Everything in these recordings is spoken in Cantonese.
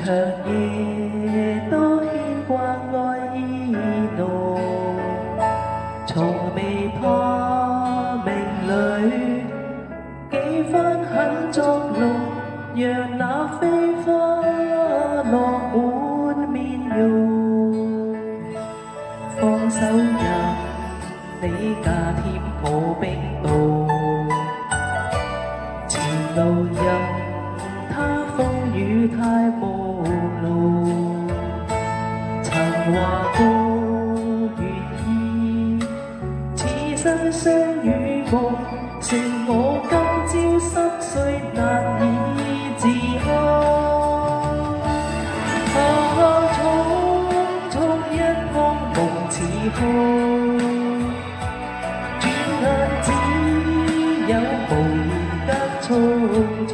長夜多牽掛愛意濃，從未怕命裏幾番狠作弄，讓那飛花落滿面容。放手任你加添我冰凍，前路任他風雨太無路，曾話過願意此生相與共，剩我今朝心碎難以自控。匆匆一空夢似空，轉眼只有無言得匆匆。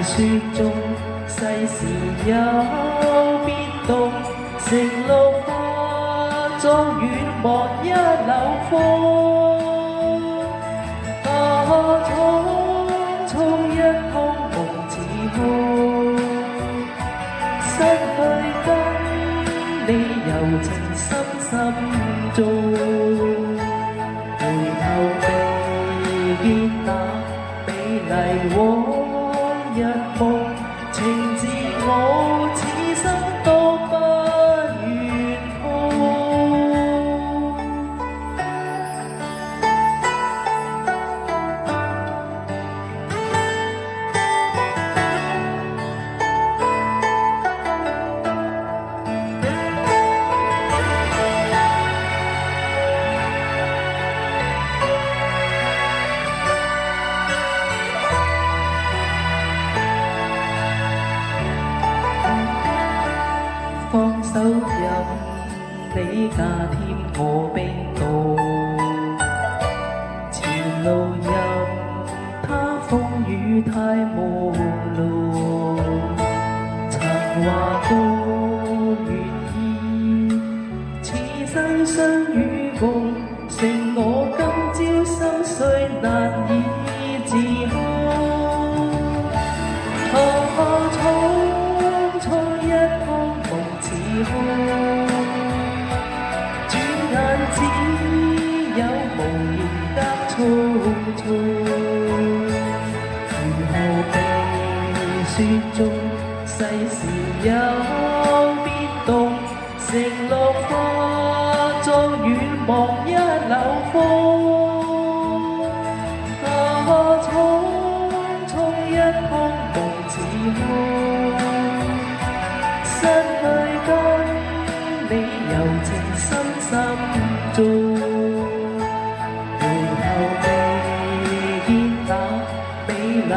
雪中世事有變動，承諾化作遠望一縷風。匆匆一空夢似空，失去跟你柔情深中，回頭未見那美麗往日夢，情自我此生都不願放手任你加添我冰凍，前路任他風雨太無路，曾話過願意此生相與共，剩我今朝心碎難以自控。轉眼只有無言得匆匆，如何避雪中世事有變動，承諾化作遠望一縷風。匆匆一空夢似空，失去跟你柔情深中，回頭未見那美麗